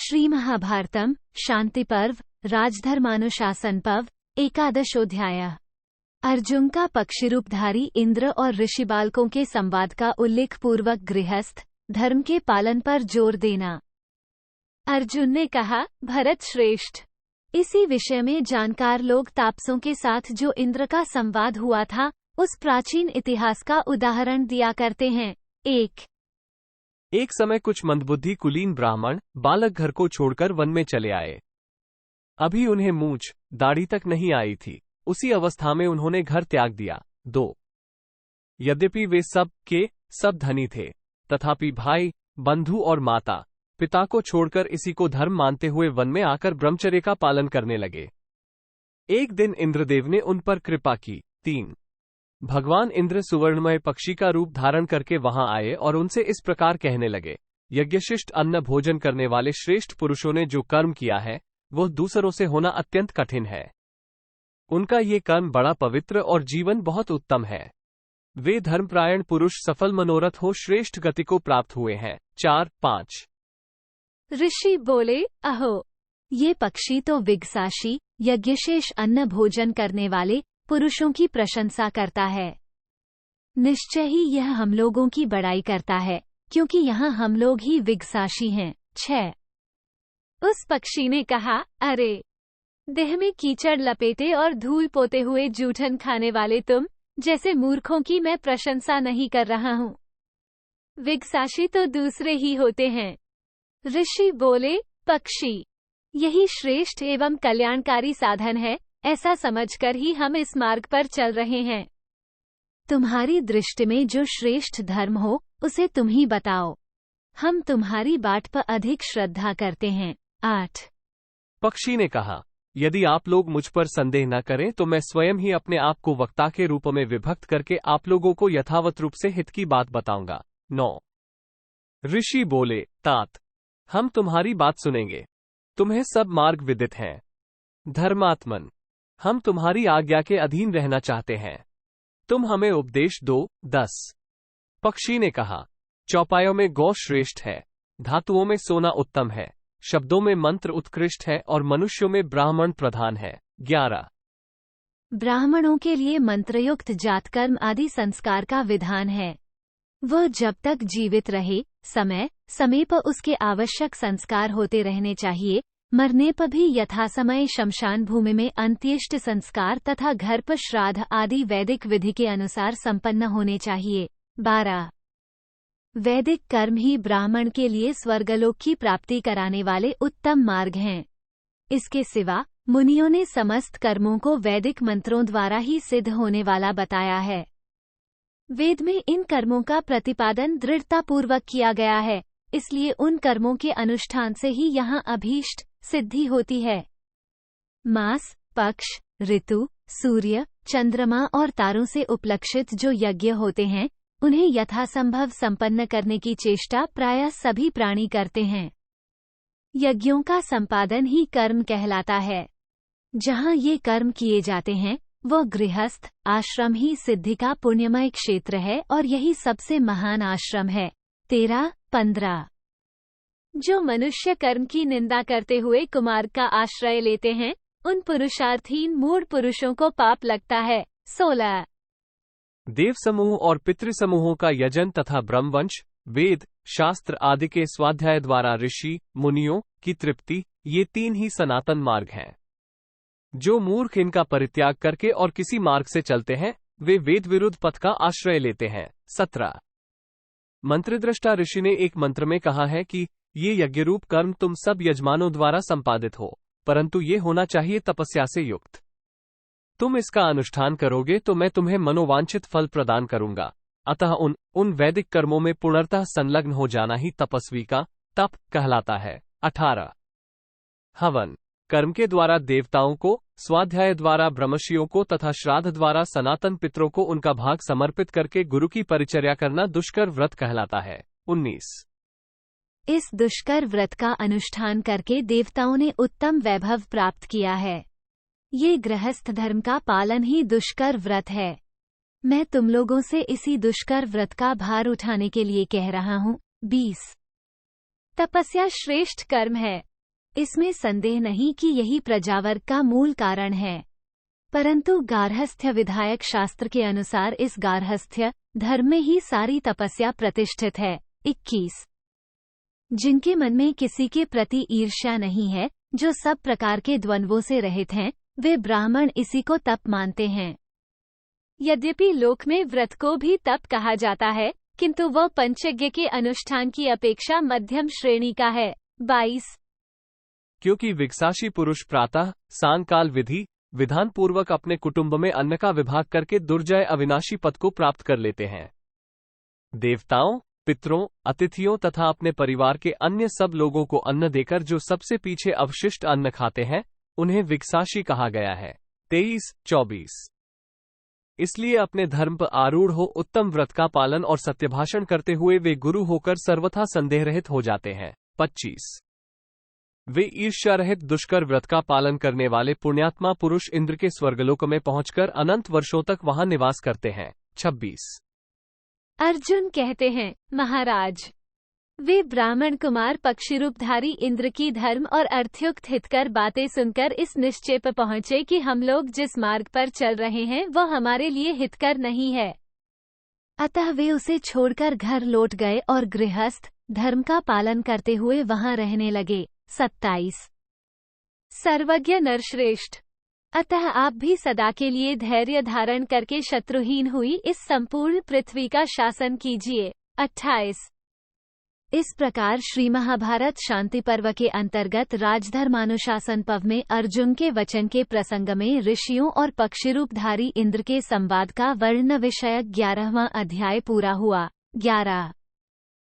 श्रीमहाभारतम शांति पर्व राजधर्मानुशासन पर्व एकादशोध्याय। अर्जुन का पक्षिरूपधारी इंद्र और ऋषि बालकों के संवाद का उल्लेख पूर्वक गृहस्थ धर्म के पालन पर जोर देना। अर्जुन ने कहा, भरत श्रेष्ठ, इसी विषय में जानकार लोग तापसों के साथ जो इंद्र का संवाद हुआ था उस प्राचीन इतिहास का उदाहरण दिया करते हैं। एक समय कुछ मंदबुद्धि कुलीन ब्राह्मण बालक घर को छोड़कर वन में चले आए। अभी उन्हें मूंछ दाढ़ी तक नहीं आई थी। उसी अवस्था में उन्होंने घर त्याग दिया। 2 यद्यपि वे सब के सब धनी थे, तथापि भाई बंधु और माता पिता को छोड़कर इसी को धर्म मानते हुए वन में आकर ब्रह्मचर्य का पालन करने लगे। एक दिन इंद्रदेव ने उन पर कृपा की। 3 भगवान इंद्र सुवर्णमय पक्षी का रूप धारण करके वहां आए और उनसे इस प्रकार कहने लगे, यज्ञशिष्ट अन्न भोजन करने वाले श्रेष्ठ पुरुषों ने जो कर्म किया है वह दूसरों से होना अत्यंत कठिन है। उनका ये कर्म बड़ा पवित्र और जीवन बहुत उत्तम है। वे धर्मपरायण पुरुष सफल मनोरथ हो श्रेष्ठ गति को प्राप्त हुए हैं। 4-5 ऋषि बोले, अहो, ये पक्षी तो विगसाशी यज्ञशेष अन्न भोजन करने वाले पुरुषों की प्रशंसा करता है। निश्चय ही यह हम लोगों की बड़ाई करता है, क्योंकि यहाँ हम लोग ही विगसाशी हैं। 6 उस पक्षी ने कहा, अरे, देह में कीचड़ लपेटे और धूल पोते हुए जूठन खाने वाले तुम जैसे मूर्खों की मैं प्रशंसा नहीं कर रहा हूँ। विगसाशी तो दूसरे ही होते हैं। ऋषि बोले, पक्षी यही श्रेष्ठ एवं कल्याणकारी साधन है, ऐसा समझकर ही हम इस मार्ग पर चल रहे हैं। तुम्हारी दृष्टि में जो श्रेष्ठ धर्म हो उसे तुम ही बताओ, हम तुम्हारी बाट पर अधिक श्रद्धा करते हैं। 8 पक्षी ने कहा, यदि आप लोग मुझ पर संदेह न करें तो मैं स्वयं ही अपने आप को वक्ता के रूप में विभक्त करके आप लोगों को यथावत रूप से हित की बात बताऊंगा। 9 ऋषि बोले, तात, हम तुम्हारी बात सुनेंगे। तुम्हें सब मार्ग विदित हैं। धर्मात्मन, हम तुम्हारी आज्ञा के अधीन रहना चाहते हैं। तुम हमें उपदेश दो। 10 पक्षी ने कहा, चौपायों में गौ श्रेष्ठ है, धातुओं में सोना उत्तम है, शब्दों में मंत्र उत्कृष्ट है और मनुष्यों में ब्राह्मण प्रधान है। 11 ब्राह्मणों के लिए मंत्रयुक्त जातकर्म आदि संस्कार का विधान है। वह जब तक जीवित रहे समय समय पर उसके आवश्यक संस्कार होते रहने चाहिए। मरने पर भी यथासमय शमशान भूमि में अंत्येष्ट संस्कार तथा घर पर श्राद्ध आदि वैदिक विधि के अनुसार संपन्न होने चाहिए। 12 वैदिक कर्म ही ब्राह्मण के लिए स्वर्गलोक की प्राप्ति कराने वाले उत्तम मार्ग हैं। इसके सिवा मुनियों ने समस्त कर्मों को वैदिक मंत्रों द्वारा ही सिद्ध होने वाला बताया है। वेद में इन कर्मों का प्रतिपादन दृढ़तापूर्वक किया गया है, इसलिए उन कर्मों के अनुष्ठान से ही यहाँ अभीष्ट सिद्धि होती है। मास, पक्ष, ऋतु, सूर्य, चंद्रमा और तारों से उपलक्षित जो यज्ञ होते हैं उन्हें यथासंभव संपन्न करने की चेष्टा प्रायः सभी प्राणी करते हैं। यज्ञों का संपादन ही कर्म कहलाता है। जहाँ ये कर्म किए जाते हैं वह गृहस्थ आश्रम ही सिद्धि का पुण्यमय क्षेत्र है और यही सबसे महान आश्रम है। 13-15 जो मनुष्य कर्म की निंदा करते हुए कुमार्ग का आश्रय लेते हैं उन पुरुषार्थहीन मूढ़ पुरुषों को पाप लगता है। 16 देव समूह और पितृ समूहों का यजन तथा ब्रह्मवंश वेद शास्त्र आदि के स्वाध्याय द्वारा ऋषि मुनियों की तृप्ति, ये 3 ही सनातन मार्ग हैं। जो मूर्ख इनका परित्याग करके और किसी मार्ग से चलते हैं वे वेद विरुद्ध पथ का आश्रय लेते हैं। 17 मंत्रद्रष्टा ऋषि ने एक मंत्र में कहा है कि ये यज्ञरूप कर्म तुम सब यजमानों द्वारा संपादित हो, परंतु ये होना चाहिए तपस्या से युक्त। तुम इसका अनुष्ठान करोगे तो मैं तुम्हें मनोवांछित फल प्रदान करूंगा। अतः उन वैदिक कर्मों में पूर्णतः संलग्न हो जाना ही तपस्वी का तप कहलाता है। 18 हवन कर्म के द्वारा देवताओं को, स्वाध्याय द्वारा ब्रह्मर्षियों को तथा श्राद्ध द्वारा सनातन पितरों को उनका भाग समर्पित करके गुरु की परिचर्या करना दुष्कर व्रत कहलाता है। 19 इस दुष्कर व्रत का अनुष्ठान करके देवताओं ने उत्तम वैभव प्राप्त किया है। ये गृहस्थ धर्म का पालन ही दुष्कर व्रत है। मैं तुम लोगों से इसी दुष्कर व्रत का भार उठाने के लिए कह रहा हूँ। 20 तपस्या श्रेष्ठ कर्म है। इसमें संदेह नहीं कि यही प्रजावर्ग का मूल कारण है। परंतु गार्हस्थ्य विधायक शास्त्र के अनुसार इस गार्हस्थ्य धर्म में ही सारी तपस्या प्रतिष्ठित है। 21 जिनके मन में किसी के प्रति ईर्ष्या नहीं है, जो सब प्रकार के द्वंद्वों से रहित हैं, वे ब्राह्मण इसी को तप मानते हैं। यद्यपि लोक में व्रत को भी तप कहा जाता है, किंतु वह पंचयज्ञ के अनुष्ठान की अपेक्षा मध्यम श्रेणी का है। 22 क्योंकि विकसाशी पुरुष प्रातः सांकाल विधि विधान पूर्वक अपने कुटुंब में अन्न का विभाग करके दुर्जय अविनाशी पद को प्राप्त कर लेते हैं। देवताओं, पितरों, अतिथियों तथा अपने परिवार के अन्य सब लोगों को अन्न देकर जो सबसे पीछे अवशिष्ट अन्न खाते हैं, उन्हें विकसाशी कहा गया है। 23-24 इसलिए अपने धर्म पर आरूढ़ हो उत्तम व्रत का पालन और सत्यभाषण करते हुए वे गुरु होकर सर्वथा संदेह रहित हो जाते हैं। 25 वे ईर्ष्या रहित दुष्कर व्रत का पालन करने वाले पुण्यात्मा पुरुष इंद्र के स्वर्गलोक में पहुंचकर अनंत वर्षों तक वहां निवास करते हैं। 26 अर्जुन कहते हैं, महाराज, वे ब्राह्मण कुमार पक्षी रूपधारी इंद्र की धर्म और अर्थयुक्त हितकर बातें सुनकर इस निश्चय पर पहुंचे कि हम लोग जिस मार्ग पर चल रहे हैं वह हमारे लिए हितकर नहीं है। अतः वे उसे छोड़कर घर लौट गए और गृहस्थ धर्म का पालन करते हुए वहां रहने लगे। 27 सर्वज्ञ नरश्रेष्ठ, अतः आप भी सदा के लिए धैर्य धारण करके शत्रुहीन हुई इस संपूर्ण पृथ्वी का शासन कीजिए। 28 इस प्रकार श्री महाभारत शांति पर्व के अंतर्गत राजधर्मानुशासन पर्व में अर्जुन के वचन के प्रसंग में ऋषियों और पक्षिरूपधारी इंद्र के संवाद का वर्ण विषयक 11वां अध्याय पूरा हुआ। 11